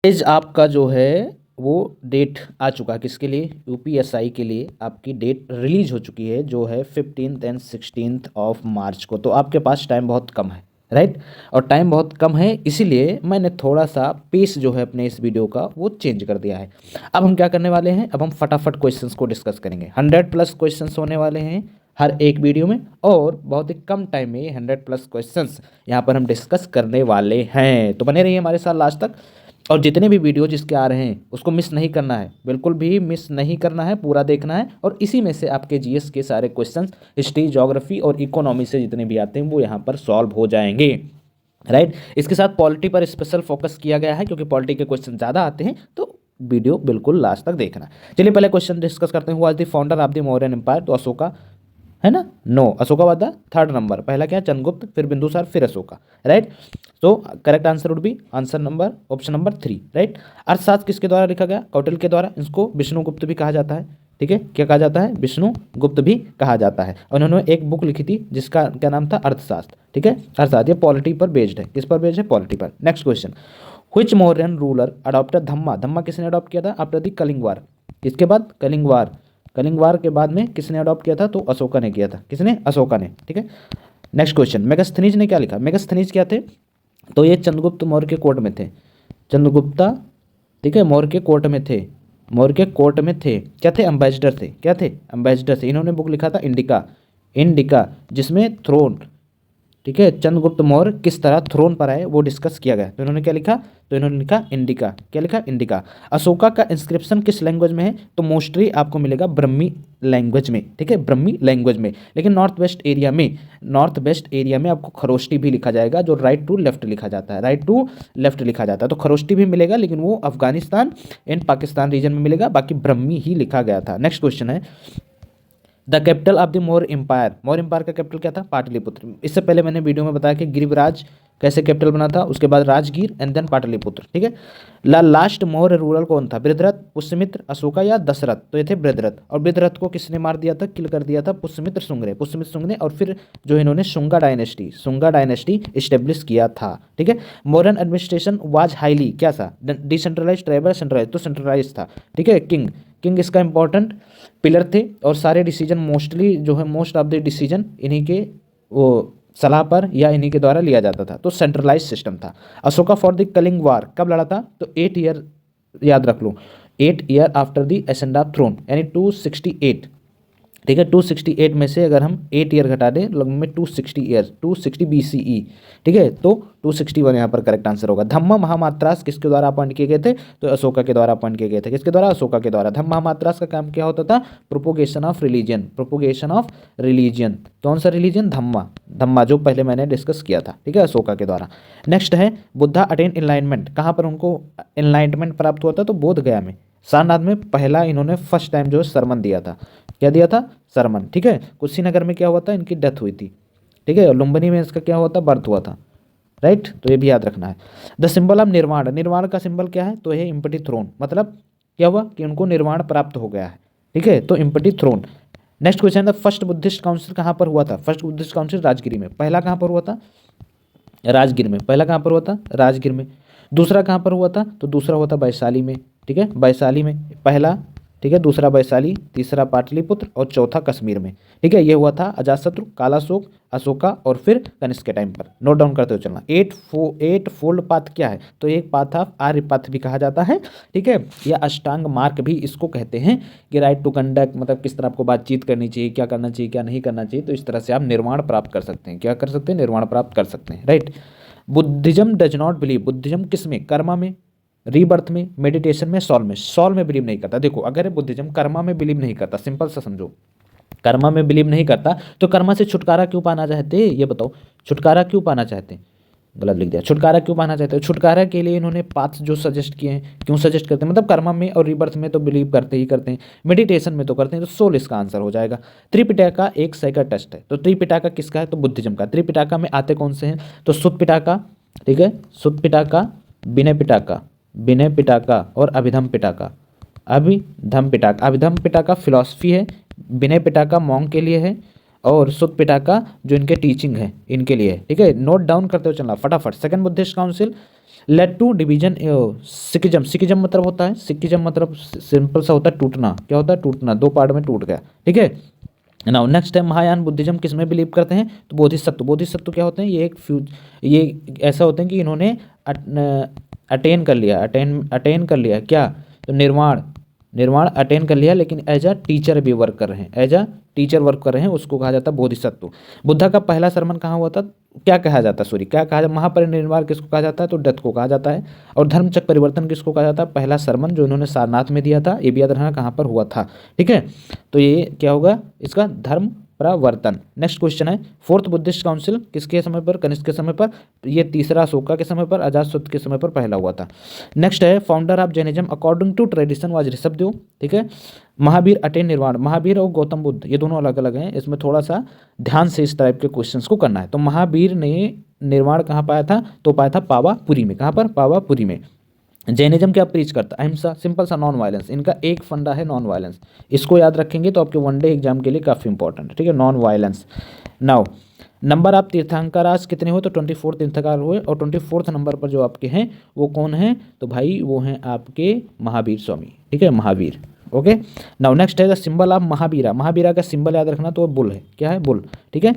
Is आपका जो है वो डेट आ चुका है किसके लिए, यूपीएसआई के लिए आपकी डेट रिलीज हो चुकी है जो है 15 एंड 16 ऑफ मार्च को। तो आपके पास टाइम बहुत कम है, राइट। और टाइम बहुत कम है इसीलिए मैंने थोड़ा सा पेस जो है अपने इस वीडियो का वो चेंज कर दिया है। अब हम क्या करने वाले हैं, अब हम फटाफट क्वेश्चंस को डिस्कस करेंगे। 100+ क्वेश्चंस होने वाले हैं हर एक वीडियो में, और बहुत ही कम टाइम में 100+ क्वेश्चंस यहाँ पर हम डिस्कस करने वाले हैं। तो बने रहिए हमारे साथ लास्ट तक, और जितने भी वीडियो जिसके आ रहे हैं उसको मिस नहीं करना है, बिल्कुल भी मिस नहीं करना है, पूरा देखना है। और इसी में से आपके जीएस के सारे क्वेश्चंस हिस्ट्री, ज्योग्राफी और इकोनॉमी से जितने भी आते हैं वो यहाँ पर सॉल्व हो जाएंगे, राइट। इसके साथ पॉलिटी पर स्पेशल फोकस किया गया है क्योंकि पॉलिटी के क्वेश्चन ज़्यादा आते हैं, तो वीडियो बिल्कुल लास्ट तक देखना। चलिए पहले क्वेश्चन डिस्कस करते हैं। Who was the founder of the Mauryan empire? तो अशोका है ना, no, Ashoka was the third number. पहला क्या, चंद्रगुप्त, फिर बिंदुसार, फिर अशोका, राइट। तो correct answer would be answer number option number 3, right. Arthashastra किसके द्वारा लिखा गया? कौटिल्य के द्वारा। इसको विष्णुगुप्त भी कहा जाता है, ठीक है। क्या कहा जाता है? विष्णुगुप्त भी कहा जाता है। और उन्होंने एक बुक लिखी थी जिसका क्या नाम था? अर्थशास्त्र, ठीक है। अर्थशास्त्र ये पॉलिटी पर बेस्ड है। किस पर बेस्ड है? पॉलिटी पर। Next question, which Mauryan ruler adopted dhamma? Dhamma किसने अडॉप्ट किया था आफ्टर द कलिंग वार? इसके बाद कलिंग वार, कलिंग वार के बाद में किसने अडॉप्ट किया था? तो अशोका ने किया था। किसने? अशोका ने, ठीक है। नेक्स्ट क्वेश्चन, मेगास्थनीज ने क्या लिखा? मेगास्थनीज क्या थे? तो ये चंद्रगुप्त मौर्य के कोर्ट में थे, चंद्रगुप्ता, ठीक है, मौर्य के कोर्ट में थे, मौर्य के कोर्ट में थे। क्या थे? एम्बेसडर थे। क्या थे? एम्बेसडर थे। इन्होंने बुक लिखा था इंडिका, इंडिका, जिसमें थ्रोन, ठीक है, चंद्रगुप्त मौर्य किस तरह थ्रोन पर आए वो डिस्कस किया गया। तो इन्होंने क्या लिखा? तो इन्होंने लिखा इंडिका। क्या लिखा? इंडिका। अशोका का इंस्क्रिप्शन किस लैंग्वेज में है? तो मोस्टली आपको मिलेगा ब्रह्मी लैंग्वेज में, ठीक है, ब्रह्मी लैंग्वेज में। लेकिन नॉर्थ वेस्ट एरिया में, नॉर्थ वेस्ट एरिया में आपको खरोष्टी भी लिखा जाएगा, जो राइट टू लेफ्ट लिखा जाता है, राइट टू लेफ्ट लिखा जाता है। तो खरोष्टी भी मिलेगा लेकिन वो अफगानिस्तान एंड पाकिस्तान रीजन में मिलेगा, बाकी ब्रह्मी ही लिखा गया था। नेक्स्ट क्वेश्चन है, the capital of the Maurya empire? Maurya empire का कैपिटल क्या था? पाटलिपुत्र। इससे पहले मैंने वीडियो में बताया कि गिरिराज कैसे कैपिटल बना था, उसके बाद राजगीर एंड देन पाटलिपुत्र, ठीक है। लास्ट मौर्य रूलर कौन था? बृहद्रथ, पुष्यमित्र, अशोका या दशरथ? तो ये थे बृहद्रथ। और बृहद्रथ को किसने मार दिया था? किल कर दिया था पुष्यमित्र शुंग ने, पुष्यमित्र शुंग ने। और फिर जो इन्होंने शुंगा डायनेस्टी इस्टेब्लिश किया था, ठीक है। मॉडर्न एडमिनिस्ट्रेशन वाज हाईली क्या था? Decentralise, tribal, centralise? तो सेंट्रलाइज था, ठीक है। किंग, किंग इसका इंपॉर्टेंट पिलर थे, और सारे डिसीजन मोस्टली जो है, मोस्ट ऑफ द डिसीजन इन्हीं के वो सलाह पर या इन्हीं के द्वारा लिया जाता था। तो सेंट्रलाइज सिस्टम था। Ashoka for the Kalinga war कब लड़ा था? तो 8 ईयर, याद रख लो, 8 year after the ascend of throne, यानी 268, ठीक है। 268 में से अगर हम 8 ईयर घटा दें लगभग में 260 ईयर, 260 BCE, ठीक है। तो 261 यहाँ पर करेक्ट आंसर होगा। धम्मा महामात्रास किसके द्वारा अपॉइंट किए गए थे? तो अशोका के द्वारा अपॉइंट किए गए थे। किसके द्वारा? अशोका के द्वारा। धम्मा महामात्रास का काम क्या होता था? Propagation of religion, propagation of religion. कौन सा रिलीजन? धम्मा, धम्मा, जो पहले मैंने डिस्कस किया था, ठीक है, अशोका के द्वारा। नेक्स्ट है, बुद्धा अटेन एनलाइटमेंट, कहाँ पर उनको एनलाइटमेंट प्राप्त हुआ था? तो बोध गया में, सारनाथ में पहला इन्होंने फर्स्ट टाइम जो है सरमन दिया था। क्या दिया था? सरमन, ठीक है। कुशीनगर में क्या हुआ था? इनकी डेथ हुई थी, ठीक है। और लुम्बिनी में इसका क्या हुआ था? बर्थ हुआ था, राइट। तो ये भी याद रखना है। द सिंबल ऑफ निर्वाण, निर्वाण का सिंबल क्या है? तो ये इम्पटी थ्रोन, मतलब क्या हुआ कि उनको निर्वाण प्राप्त हो गया है, ठीक है। तो empty throne. Next question, the first Buddhist council कहाँ पर हुआ था? फर्स्ट बुद्धिस्ट काउंसिल राजगिरी में। पहला कहाँ पर हुआ था? राजगीर में। पहला कहाँ पर हुआ था? राजगीर में। दूसरा कहाँ पर हुआ था? तो दूसरा हुआ था वैशाली में, ठीक है, वैशाली में पहला, ठीक है। दूसरा वैशाली, तीसरा पाटलिपुत्र और चौथा कश्मीर में, ठीक है। ये हुआ था अजातशत्रु, कालाशोक, अशोका और फिर कनिष्क के टाइम पर। नोट डाउन करते हुए चलना। 8 फोल्ड पाथ क्या है? तो एक पाथ ऑफ आर्य पाथ भी कहा जाता है, ठीक है, या अष्टांग मार्ग भी इसको कहते हैं, कि राइट टू कंडक्ट, मतलब किस तरह आपको बातचीत करनी चाहिए, क्या करना चाहिए, क्या नहीं करना चाहिए। तो इस तरह से आप निर्वाण प्राप्त कर सकते हैं। क्या कर सकते हैं? निर्वाण प्राप्त कर सकते हैं, right. Buddhism does not believe, Buddhism किस में? कर्मा में, रीबर्थ में, मेडिटेशन में, सॉल में? सॉल में बिलीव नहीं करता। देखो, अगर बुद्धिज्म कर्मा में बिलीव नहीं करता, सिंपल सा समझो, कर्मा में बिलीव नहीं करता तो कर्मा से छुटकारा क्यों पाना चाहते? ये बताओ, छुटकारा क्यों पाना चाहते हैं? गलत लिख दिया। छुटकारा क्यों पाना चाहते हैं? छुटकारा के लिए इन्होंने पाथ जो सजेस्ट किए हैं, क्यों सजेस्ट करते हैं? मतलब कर्मा में और रीबर्थ में तो बिलीव करते ही करते हैं, मेडिटेशन में तो करते हैं, तो सोल इसका आंसर हो जाएगा। त्रिपिटका एक सैकड़ टेस्ट है, तो त्रिपिटका किसका है? तो बुद्धिज्म का। त्रिपिटका में आते कौन से हैं? तो सुत्त पिटका, ठीक है, सुत्त पिटका, विनय पिटका, विनय पिटका और अभिधम पिटका, अभिधम पिटका। अभिधम पिटका फिलॉसफी है, विनय पिटका मॉन्क के लिए है, और सुत्त पिटका जो इनके टीचिंग है इनके लिए है, ठीक है। नोट डाउन करते हुए चलना फटाफट। Second Buddhist council led to division schism. Schism मतलब होता है, सिकिज्म मतलब सिंपल सा होता है टूटना। क्या होता है? टूटना, दो पार्ट में टूट गया। ठीक है। नाउ नेक्स्ट है महायान बुद्धिज्म किस में बिलीव करते हैं? तो बोधिसत्व। बोधिसत्व क्या होते हैं? ये ऐसा होते हैं कि इन्होंने अटेन कर लिया, अटेन कर लिया क्या? तो निर्वाण, निर्वाण अटेन कर लिया, लेकिन एज अ टीचर भी वर्क कर रहे हैं, एज अ टीचर वर्क कर रहे हैं, उसको कहा जाता है बोधिसत्व। बुद्धा का पहला सरमन कहाँ हुआ था? क्या कहा जाता है, सॉरी क्या कहा जाता है? महापरिनिर्वाण किसको कहा जाता है? तो डेथ को कहा जाता है। और धर्मचक्र परिवर्तन किसको कहा जाता है? पहला सरमन जो इन्होंने सारनाथ में दिया था, ये भी याद रखना कहाँ पर हुआ था। ठीक है, तो ये क्या होगा इसका? धर्म प्रवर्तन। नेक्स्ट क्वेश्चन है फोर्थ बुद्धिस्ट काउंसिल किसके समय पर? कनिष्क के समय पर। ये तीसरा अशोका के समय पर, अजातशत्रु के समय पर पहला हुआ था। नेक्स्ट है founder of Jainism according to tradition was Rishabhdev. ठीक है। महावीर अटेन निर्वाण, महावीर और गौतम बुद्ध ये दोनों अलग अलग हैं, इसमें थोड़ा सा ध्यान से इस टाइप के क्वेश्चंस को करना है। तो महावीर ने निर्वाण कहाँ पाया था? तो पाया था पावापुरी में। कहाँ पर? पावापुरी में। जैनिज्म क्या प्रीच करता है? अहिंसा, सिंपल सा, नॉन वायलेंस। इनका एक फंडा है नॉन वायलेंस, इसको याद रखेंगे तो आपके वनडे एग्जाम के लिए काफ़ी इंपॉर्टेंट है। ठीक है, नॉन वायलेंस। नाउ नंबर आप तीर्थंकर आज कितने हुए? तो 24 तीर्थंकर हुए। और 24 नंबर पर जो आपके हैं वो कौन है? तो भाई वो हैं आपके महावीर स्वामी। ठीक है, महावीर। ओके। नाउ नेक्स्ट है the symbol of Mahavira. Mahavira का सिंबल याद रखना, तो बुल है। क्या है? बुल। ठीक है।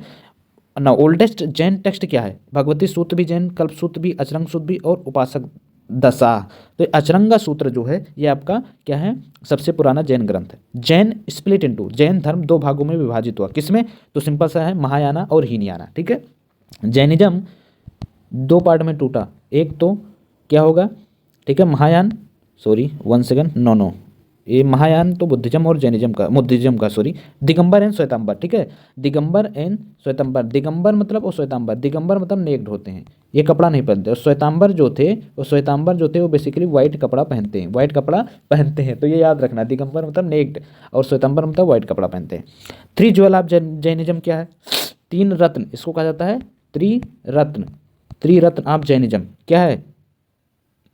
ना ओल्डेस्ट जैन टेक्स्ट क्या है? भगवती सूत्र भी जैन, कल्प सूत्र भी, अचरंग सूत्र भी और उपासक दशा। तो अचरंगा सूत्र जो है ये आपका क्या है? सबसे पुराना जैन ग्रंथ है। जैन स्प्लिट इनटू, जैन धर्म दो भागों में विभाजित हुआ। किसमें? तो सिंपल सा है, महायाना और हीनयाना। ठीक है। जैनिज्म दो पार्ट में टूटा, एक तो क्या होगा? ठीक है, Mahayana, sorry one second, no no, ये महायान तो बुद्धिज्म और जैनिज्म का, बुद्धिज्म का सॉरी, दिगंबर एंड श्वेतांबर। ठीक है, दिगंबर एंड श्वेतांबर। दिगंबर मतलब और श्वेतांबर, दिगंबर मतलब नेक्ड होते हैं, ये कपड़ा नहीं पहनते। और श्वेतांबर जो थे, वो श्वेतांबर जो थे वो बेसिकली वाइट कपड़ा पहनते हैं, वाइट कपड़ा पहनते हैं। तो ये याद रखना, दिगंबर मतलब नेक्ड और श्वेतांबर मतलब वाइट कपड़ा पहनते हैं। थ्री ज्वेल ऑफ जैनिज्म क्या है? तीन रत्न, इसको कहा जाता है त्रिरत्न। त्रिरत्न ऑफ जैनिज्म क्या है?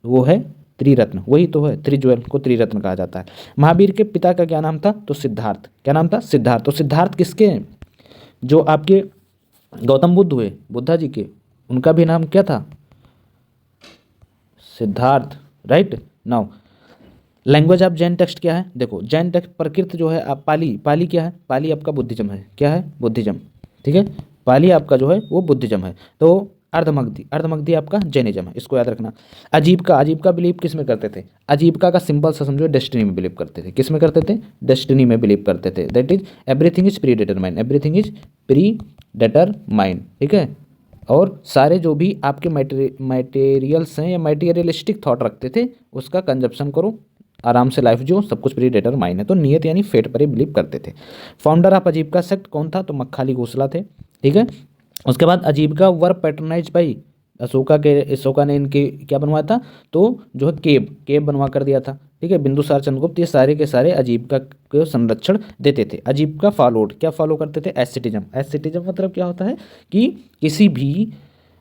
वो है त्रिरत्न, वही तो है, त्रिज्वल को त्रिरत्न कहा जाता है। महावीर के पिता का क्या नाम था? तो सिद्धार्थ। क्या नाम था? सिद्धार्थ। तो सिद्धार्थ किसके हैं? जो आपके गौतम बुद्ध हुए, बुद्धा जी के, उनका भी नाम क्या था? Siddharth. Right. Now language of Jain text क्या है? देखो जैन टेक्स्ट प्रकृत जो है आप पाली, पाली क्या है? पाली आपका बुद्धिज्म है। क्या है? बुद्धिज्म। ठीक है, पाली आपका जो है वो बुद्धिज्म है। तो अर्धमगधी, अर्धमगधी आपका जैनिज्म है, इसको याद रखना। अजीविका, अजीविका बिलीव किस में करते थे? अजीविका का सिंपल सा समझो, डेस्टिनी में बिलीव करते थे। किस में करते थे? डेस्टिनी में बिलीव करते थे। That is everything is pre determined, everything is pre determined. ठीक है। और सारे जो भी आपके मटेरियल्स हैं या मटेरियलिस्टिक थॉट रखते थे उसका कंजप्शन करो, आराम से लाइफ जो, सब कुछ प्री डिटरमाइंड है। तो नियत यानी फेट पर ही बिलीव करते थे। फाउंडर ऑफ अजीविका सेक्ट कौन था? तो मक्खाली घोषला थे। ठीक है। उसके बाद अजीविका वर पैटर्नाइज बाई अशोका ने इनके क्या बनवाया था? तो जो है केब बनवा कर दिया था। ठीक है, बिंदुसार चंद्रगुप्त ये सारे के सारे अजीविका को संरक्षण देते थे। अजीविका फॉलोड, क्या फॉलो करते थे? एस्सेटिज्म। एस्सेटिज्म मतलब क्या होता है कि किसी भी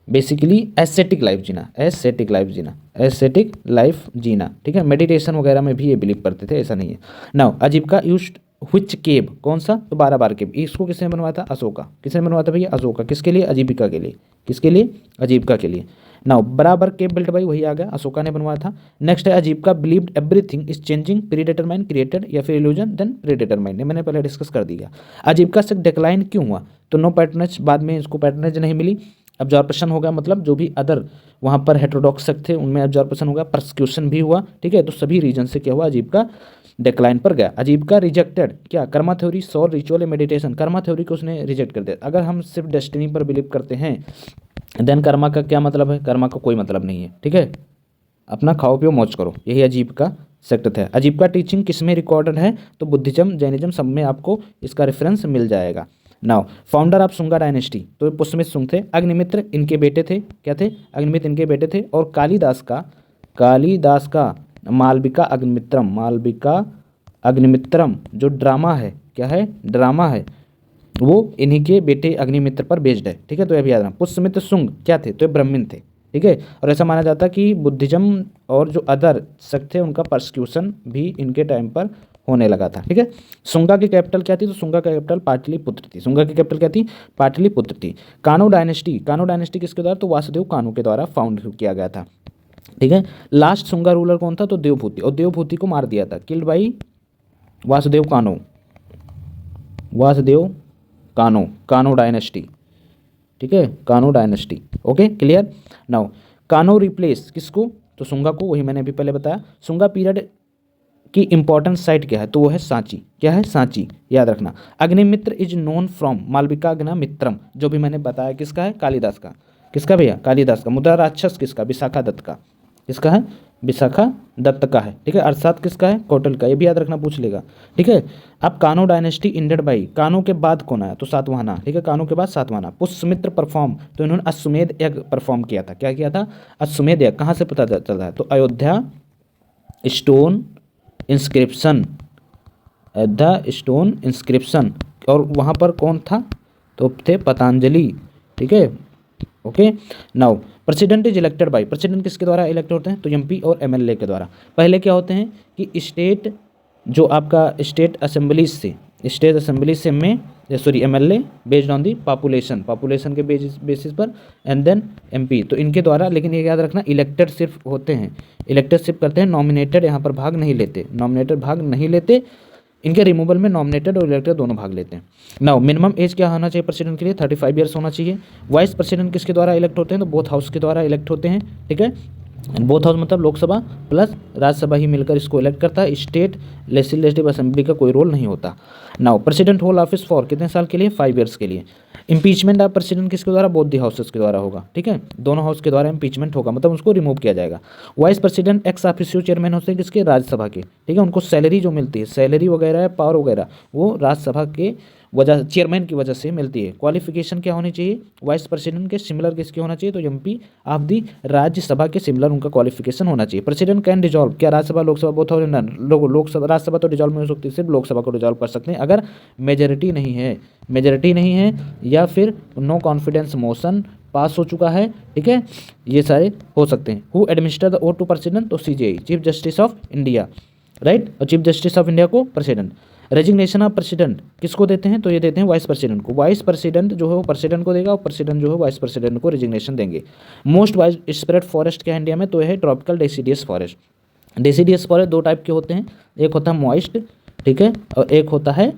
बेसिकली एस्थेटिक लाइफ जीना, एस्थेटिक लाइफ जीना, एस्थेटिक लाइफ जीना। ठीक है, मेडिटेशन वगैरह में भी ये बिलीव करते थे, ऐसा नहीं है। नाउ अजीविका यूज्ड व्हिच केव, कौन सा? तो 12 बार केव। इसको किसने बनवाया था? अशोका। किसने बनवाया था भैया? अशोका। किसके लिए? अजीविका के लिए। किसके लिए? अजीविका के लिए। नाउ बराबर केव बिल्ट भाई वही आ गया, अशोका ने बनवाया था। नेक्स्ट है अजीविका believed everything is changing, predetermined, created या फिर इल्यूजन देन प्रीडिटरमाइंड, ये मैंने पहले डिस्कस कर दिया। अजीविका से डिक्लाइन क्यों हुआ? तो नो पैटर्नेज, बाद में इसको पैटर्नेज नहीं मिली, अब्जॉर्प्शन हो गया, मतलब जो भी अदर वहाँ पर हेटेरोडॉक्स सेक्ट थे उनमें अब्जॉर्प्शन हो गया, परसिक्यूशन भी हुआ। ठीक है, तो सभी रीजन से क्या हुआ? अजीविका डिक्लाइन पर गया। अजीविका रिजेक्टेड क्या? Karma theory, soul, ritual, meditation. Karma theory को उसने रिजेक्ट कर दिया। अगर हम सिर्फ डेस्टिनी पर बिलीव करते हैं देन कर्मा का क्या मतलब है? कर्मा का कोई मतलब नहीं है। ठीक है, अपना खाओ पियो मौज करो, यही अजीविका सेक्ट था। अजीविका टीचिंग किस में रिकॉर्डेड है? तो बुद्धिज्म, जैनिज्म सब में आपको इसका रेफरेंस मिल जाएगा। Now founder of Shunga dynasty, तो पुष्यमित्र शुंग थे। अग्निमित्र इनके बेटे थे। क्या थे? अग्निमित्र इनके बेटे थे। और कालिदास का मालविका अग्निमित्रम, मालविका अग्निमित्रम जो ड्रामा है, क्या है? ड्रामा है, वो इन्हीं के बेटे अग्निमित्र पर बेस्ड है। ठीक है, तो ये भी याद रखना। पुष्यमित्र शुंग क्या थे? तो ये ब्राह्मण थे। ठीक है, और ऐसा माना जाता है कि बुद्धिज्म और जो अदर सेक्ट थे उनका परसिक्यूशन भी इनके टाइम पर होने लगा था। ठीक है, शुंगा की कैपिटल क्या थी? तो शुंगा की कैपिटल पाटलिपुत्र थी। शुंगा की कैपिटल क्या थी? पाटलिपुत्र थी। कानो डायनेस्टी, कानो डायनेस्टी किसके द्वारा? तो वासुदेव कानो के द्वारा फाउंड किया गया था। ठीक है। लास्ट शुंगा रूलर कौन था? तो देवभूति, और देवभूति को मार दिया था, किल्ड बाई वासुदेव कानो, वासुदेव कानो, कानो डायनेस्टी, ठीक है, कानो डायनेस्टी। Okay clear. नाउ कानो रिप्लेस किसको? तो शुंगा को, वही मैंने अभी पहले बताया। शुंगा पीरियड की इंपॉर्टेंट साइट क्या है? तो वो है सांची। क्या है? सांची, याद रखना। Agnimitra is known from Malavikagnimitram, जो भी मैंने बताया किसका है? कालिदास का। किसका भैया? कालिदास का। मुद्रा राक्षस किसका? विशाखा दत्त का। किसका है? विशाखा दत्त का है, ठीक है। अर्थात किसका है? कौटिल्य का। ये भी याद रखना, पूछ लेगा, ठीक है। अब कानो डायनेस्टी इंडेड बाई, कानो के बाद कौन आया? तो सातवाहना, ठीक है, कानो के बाद सातवाहना। पुष्यमित्र परफॉर्म, तो इन्होंने अश्वमेध यज्ञ परफॉर्म किया था। क्या किया था? अश्वमेध यज्ञ। कहाँ से पता चल रहा है? तो Ayodhya stone inscription, Ayodhya stone inscription. और वहाँ पर कौन था? तो थे पतंजलि, ठीक है। Okay. Now president is elected by, president किसके द्वारा इलेक्ट होते हैं? तो एमपी और एमएलए के द्वारा। पहले क्या होते हैं कि स्टेट, जो आपका स्टेट असेंबली से, स्टेट असेंबली से में sorry MLA based on the population, population के बेसिस पर, एंड देन एमपी, तो इनके द्वारा। लेकिन ये याद रखना, इलेक्टेड सिर्फ होते हैं, इलेक्टेड सिर्फ करते हैं, नॉमिनेटेड यहाँ पर भाग नहीं लेते, नॉमिनेटेड भाग नहीं लेते। इनके रिमूवल में नॉमिनेटेड और इलेक्टेड दोनों भाग लेते हैं। नाउ मिनिमम एज क्या होना चाहिए प्रेसिडेंट के लिए? 35 ईयर्स होना चाहिए। वाइस प्रेसिडेंट किसके द्वारा इलेक्ट होते हैं? तो बोथ हाउस के द्वारा इलेक्ट होते हैं, ठीक है। बोथ हाउस मतलब लोकसभा प्लस राज्यसभा ही मिलकर इसको इलेक्ट करता है। स्टेट लेजिस्लेटिव असेंबली का कोई रोल नहीं होता। Now president hold office for कितने साल के लिए? 5 ईयर्स के लिए। इंपीचमेंट ऑफ प्रेसिडेंट किसके द्वारा? बोथ दी हाउसेस के द्वारा होगा, ठीक है, दोनों हाउस के द्वारा इंपीचमेंट होगा, मतलब उसको रिमूव किया जाएगा। Vice president ex officio chairman होते हैं किसके? राज्यसभा के, ठीक है। उनको सैलरी जो मिलती है, सैलरी वगैरह पावर वगैरह, वो राज्यसभा के वजह, चेयरमैन की वजह से मिलती है। क्वालिफिकेशन क्या होनी चाहिए वाइस प्रेसिडेंट के? सिमिलर किसके होना चाहिए? तो एमपी ऑफ दी राज्यसभा के सिमिलर उनका क्वालिफिकेशन होना चाहिए। प्रेसिडेंट कैन डिजॉल्व, क्या राज्यसभा लोकसभा बोथ और लोकसभा, राज्यसभा तो डिजॉल्व नहीं हो सकती, सिर्फ लोकसभा को डिजॉल्व कर सकते हैं अगर मेजोरिटी नहीं है, मेजोरिटी नहीं है, या फिर नो कॉन्फिडेंस मोशन पास हो चुका है, ठीक है, ये सारे हो सकते हैं। Who administer the oath to president? तो CJI, chief justice of India, right, और चीफ जस्टिस ऑफ इंडिया को प्रेसिडेंट। रेजिग्नेशन ऑफ प्रेसिडेंट किसको देते हैं? तो ये देते हैं वाइस प्रेसिडेंट को। वाइस प्रेसिडेंट जो है वो प्रेसिडेंट को देगा, और प्रेसिडेंट जो है वाइस प्रेसिडेंट को रेजिग्नेशन देंगे। मोस्ट वाइड स्प्रेड फॉरेस्ट क्या है इंडिया में? तो यह है tropical deciduous forest. Deciduous forest दो टाइप के होते हैं, एक होता है मॉइस्ट, ठीक है, और एक होता है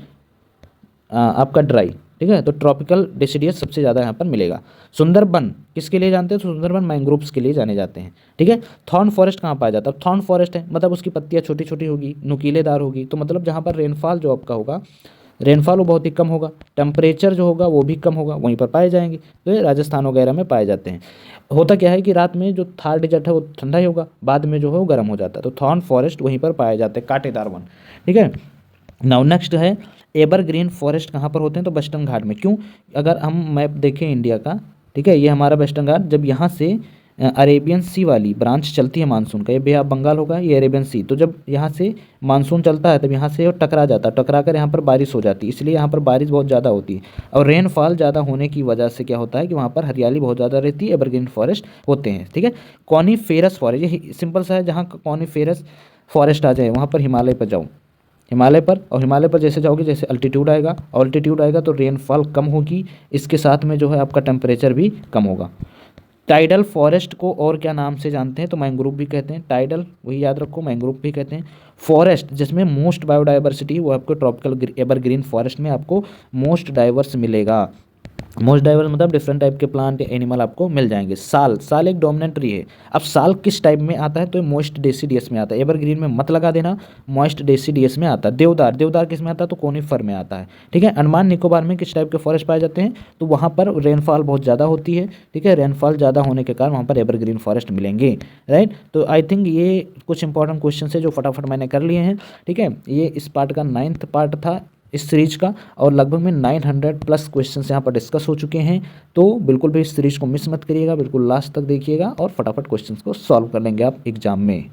आपका ड्राई, ठीक है। तो ट्रॉपिकल डेसिडियस सबसे ज़्यादा यहाँ पर मिलेगा। सुंदरबन किसके लिए जानते हैं? तो सुंदरबन मैंग्रोव्स के लिए जाने जाते हैं, ठीक है। थॉर्न फॉरेस्ट कहाँ पाया जाता है? थॉर्न फॉरेस्ट है मतलब उसकी पत्तियाँ छोटी छोटी होगी, नुकीलेदार होगी, तो मतलब जहाँ पर रेनफॉल जो आपका होगा, रेनफॉल वो बहुत ही कम होगा, टेम्परेचर जो होगा वो भी कम होगा, वहीं पर पाए जाएंगे। तो ये राजस्थान वगैरह में पाए जाते हैं। होता क्या है कि रात में जो थार डेजर्ट है वो ठंडा ही होगा, बाद में जो है वो गर्म हो जाता है, तो थॉर्न फॉरेस्ट वहीं पर पाए जाते हैं, कांटेदार वन, ठीक है। नाउ नेक्स्ट है एवरग्रीन फॉरेस्ट कहाँ पर होते हैं? तो वेस्टर्न घाट में। क्यों? अगर हम मैप देखें इंडिया का, ठीक है, ये हमारा वेस्टर्न घाट, जब यहाँ से अरेबियन सी वाली ब्रांच चलती है मानसून का, ये बे ऑफ बंगाल होगा, ये अरेबियन सी, तो जब यहाँ से मानसून चलता है तब यहाँ से वो टकरा जाता है, टकरा कर यहाँ पर बारिश हो जाती है, इसलिए यहाँ पर बारिश बहुत ज़्यादा होती है। और रेनफॉल ज़्यादा होने की वजह से क्या होता है कि वहाँ पर हरियाली बहुत ज़्यादा रहती है, एवरग्रीन फॉरेस्ट होते हैं, ठीक है। कॉनीफेरस फॉरेस्ट, ये सिंपल सा है, जहाँ कॉनीफेरस फॉरेस्ट आ जाए वहाँ पर हिमालय पर जाओ, हिमालय पर, और हिमालय पर जैसे जाओगे जैसे अल्टीट्यूड आएगा, ऑल्टीट्यूड आएगा तो रेनफॉल कम होगी, इसके साथ में जो है आपका टेम्परेचर भी कम होगा। टाइडल फॉरेस्ट को और क्या नाम से जानते हैं? तो मैंग्रोव भी कहते हैं, टाइडल वही याद रखो, मैंग्रोव भी कहते हैं। फॉरेस्ट जिसमें मोस्ट बायोडाइवर्सिटी, वो आपको ट्रॉपिकल एवरग्रीन फॉरेस्ट में आपको मोस्ट डाइवर्स मिलेगा। मोस्ट डाइवर्स मतलब डिफरेंट टाइप के प्लांट एनिमल आपको मिल जाएंगे। साल, साल एक डोमिनेंट ट्री है। अब साल किस टाइप में आता है? तो मोस्ट डेसिडियस में आता है, एवरग्रीन में मत लगा देना, मोस्ट डेसिडियस में आता है। देवदार, देवदार किस में आता है? तो कोनिफर में आता है, ठीक है। अंडमान निकोबार में किस टाइप के फॉरेस्ट पाए जाते हैं? तो वहाँ पर रेनफॉल बहुत ज़्यादा होती है, ठीक है, रेनफॉल ज़्यादा होने के कारण वहाँ पर एवरग्रीन फॉरेस्ट मिलेंगे, राइट। तो आई थिंक ये कुछ इंपॉर्टेंट क्वेश्चन है जो फटाफट मैंने कर लिए हैं, ठीक है। ये इस पार्ट का 9th पार्ट था इस सीरीज का, और लगभग में 900+ क्वेश्चंस यहाँ पर डिस्कस हो चुके हैं। तो बिल्कुल भी इस सीरीज को मिस मत करिएगा, बिल्कुल लास्ट तक देखिएगा और फटाफट क्वेश्चंस को सॉल्व कर लेंगे आप एग्जाम में।